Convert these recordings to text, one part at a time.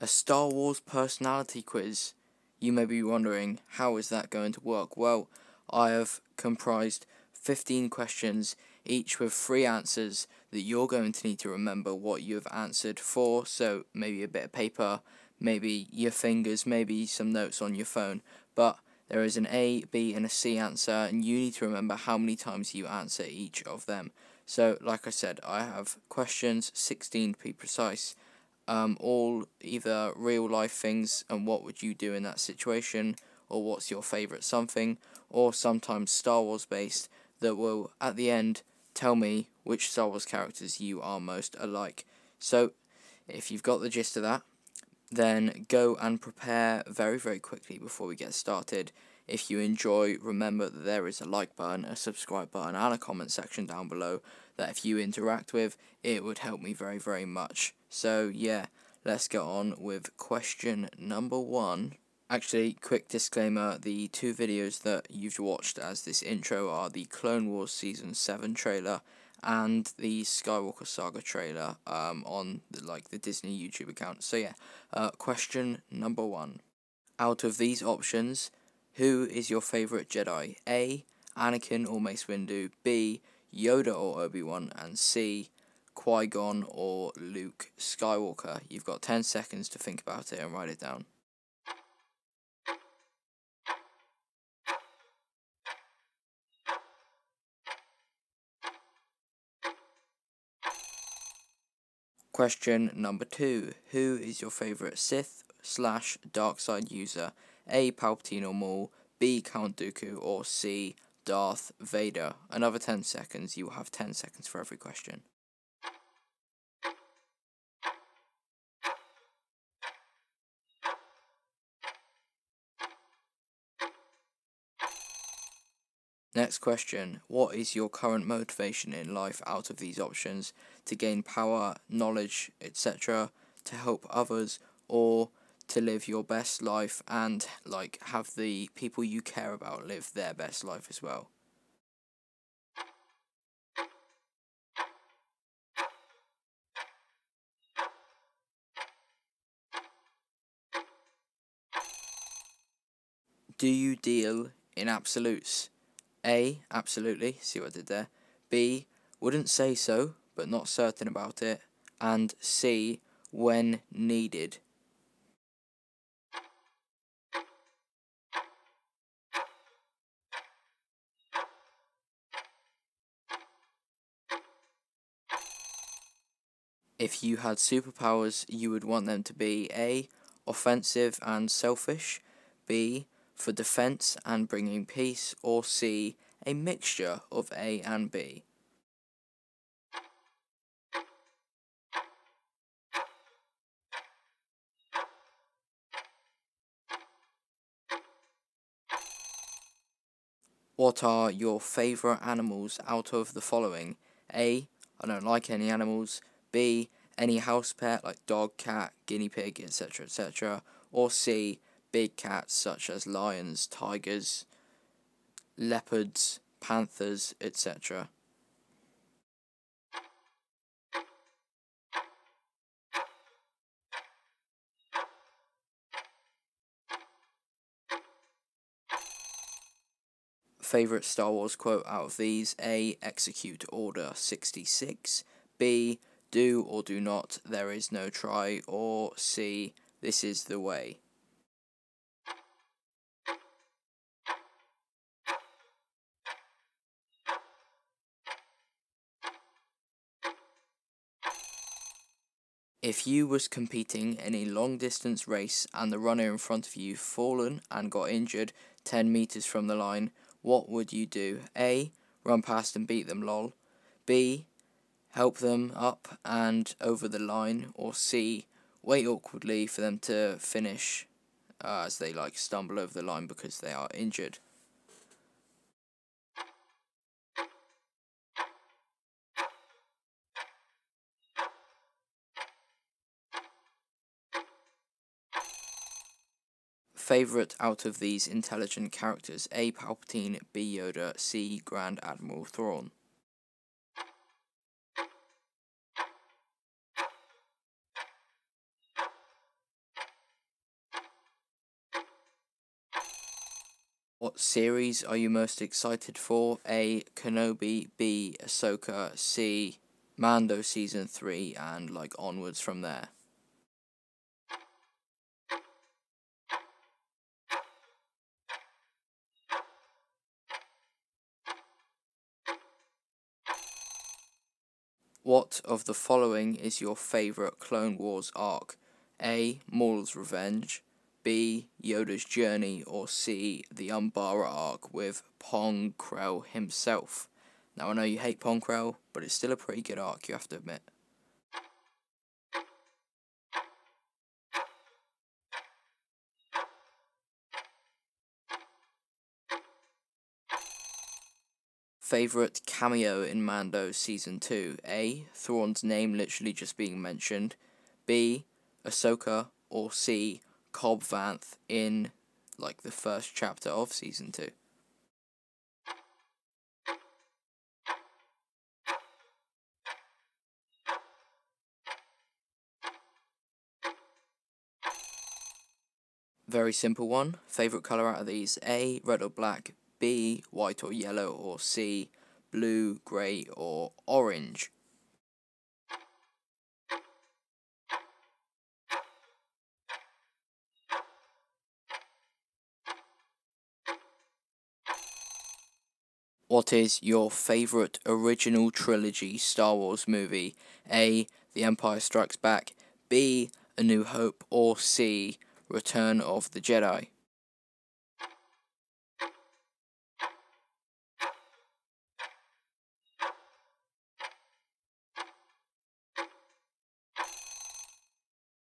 A Star Wars personality quiz. You may be wondering, how is that going to work? Well, I have comprised 15 questions, each with 3 answers that you're going to need to remember what you have answered for, so maybe a bit of paper, maybe your fingers, maybe some notes on your phone, but there is an A, B and a C answer, and you need to remember how many times you answer each of them. So, like I said, I have questions, 16 to be precise, all either real life things and what would you do in that situation, or what's your favourite something, or sometimes Star Wars based that will at the end tell me which Star Wars characters you are most alike. So if you've got the gist of that, then go and prepare very, very quickly before we get started. If you enjoy, remember that there is a like button, a subscribe button and a comment section down below that if you interact with, it would help me very, very much. So yeah, let's get on with question number 1. Actually, quick disclaimer, the 2 videos that you've watched as this intro are the Clone Wars Season 7 trailer and the Skywalker Saga trailer on the Disney YouTube account. So yeah, question number 1. Out of these options, who is your favourite Jedi? A. Anakin or Mace Windu, B. Yoda or Obi-Wan, and C. Qui-Gon or Luke Skywalker. You've got 10 seconds to think about it and write it down. Question number 2. Who is your favourite Sith/Dark Side user? A. Palpatine or Maul, B. Count Dooku, or C. Darth Vader? Another 10 seconds. You will have 10 seconds for every question. Next question. What is your current motivation in life out of these options? To gain power, knowledge, etc., to help others, or to live your best life and have the people you care about live their best life as well? Do you deal in absolutes? A. Absolutely. See what I did there. B. Wouldn't say so, but not certain about it. And C. When needed. If you had superpowers, you would want them to be A. Offensive and selfish, B. For defense and bringing peace, or C. A mixture of A and B. What are your favourite animals out of the following? A. I don't like any animals. B. Any house pet like dog, cat, guinea pig, etc., etc. Or C. Big cats such as lions, tigers, leopards, panthers, etc. Favourite Star Wars quote out of these? A. Execute Order 66. B. Do or do not, there is no try. Or C. This is the way. If you was competing in a long distance race and the runner in front of you fallen and got injured 10 meters from the line, what would you do? A. Run past and beat them lol. B. Help them up and over the line. Or C. Wait awkwardly for them to finish as they stumble over the line because they are injured. Favourite out of these intelligent characters? A. Palpatine, B. Yoda, C. Grand Admiral Thrawn. What series are you most excited for? A. Kenobi, B. Ahsoka, C. Mando Season 3, and like onwards from there. What of the following is your favourite Clone Wars arc? A. Maul's Revenge, B. Yoda's Journey, or C. The Umbara arc with Pong Krell himself. Now I know you hate Pong Krell, but it's still a pretty good arc, you have to admit. Favourite cameo in Mando Season 2? A. Thrawn's name literally just being mentioned, B. Ahsoka, or C. Cobb Vanth in like the first chapter of Season 2. Very simple one. Favourite colour out of these? A. Red or black, B. White or yellow, or C. Blue, grey, or orange. What is your favourite original trilogy Star Wars movie? A. The Empire Strikes Back, B. A New Hope, or C. Return of the Jedi.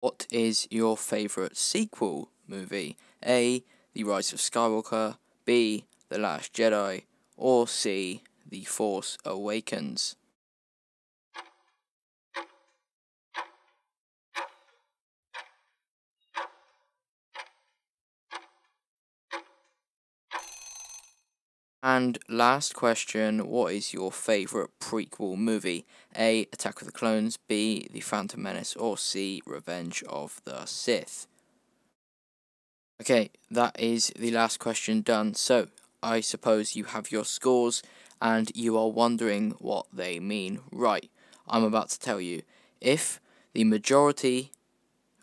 What is your favourite sequel movie? A. The Rise of Skywalker, B. The Last Jedi, or C. The Force Awakens. And last question, what is your favourite prequel movie? A. Attack of the Clones, B. The Phantom Menace, or C. Revenge of the Sith. Okay, that is the last question done. So, I suppose you have your scores and you are wondering what they mean. Right, I'm about to tell you. If the majority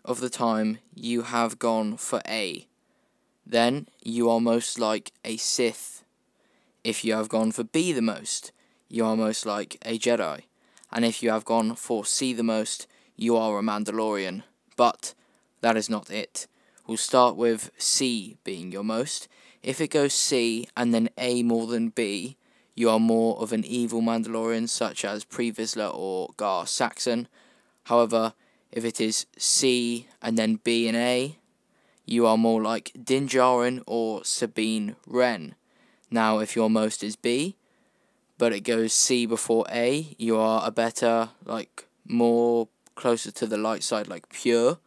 of the time you have gone for A, then you are most like a Sith. If you have gone for B the most, you are most like a Jedi. And if you have gone for C the most, you are a Mandalorian. But that is not it. We'll start with C being your most. If it goes C and then A more than B, you are more of an evil Mandalorian such as Pre Vizsla or Gar Saxon. However, if it is C and then B and A, you are more like Din Djarin or Sabine Wren. Now, if your most is B, but it goes C before A, you are a better, like, more closer to the light side, like pure.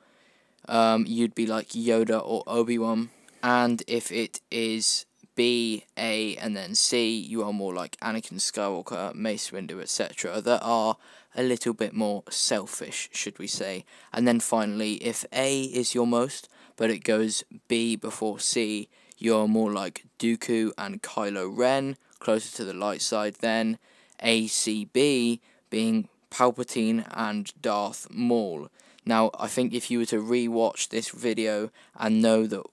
You'd be like Yoda or Obi-Wan. And if it is B, A, and then C, you are more like Anakin Skywalker, Mace Windu, etc. that are a little bit more selfish, should we say. And then finally, if A is your most, but it goes B before C, you're more like Dooku and Kylo Ren, closer to the light side then. ACB being Palpatine and Darth Maul. Now, I think if you were to re-watch this video and know that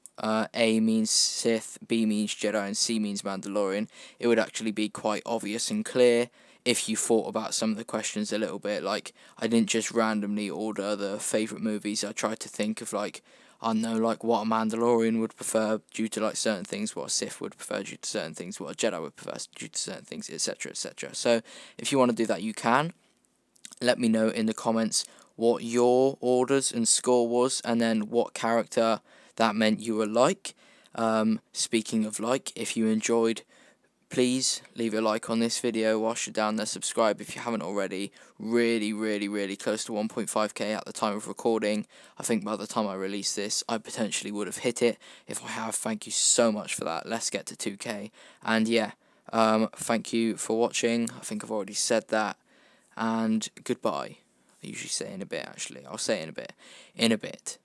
A means Sith, B means Jedi, and C means Mandalorian, it would actually be quite obvious and clear if you thought about some of the questions a little bit. Like, I didn't just randomly order the favourite movies. I tried to think of, like, I know, like, what a Mandalorian would prefer due to, like, certain things, what a Sith would prefer due to certain things, what a Jedi would prefer due to certain things, etc., etc. So, if you want to do that, you can. Let me know in the comments what your orders and score was, and then what character that meant you were like. Speaking of like, if you enjoyed, please leave a like on this video whilst you're down there. Subscribe if you haven't already. Really close to 1.5k at the time of recording. I think by the time I release this, I potentially would have hit it. If I have, thank you so much for that. Let's get to 2k. And yeah, thank you for watching. I think I've already said that. And goodbye. I usually say in a bit, actually. I'll say in a bit. In a bit.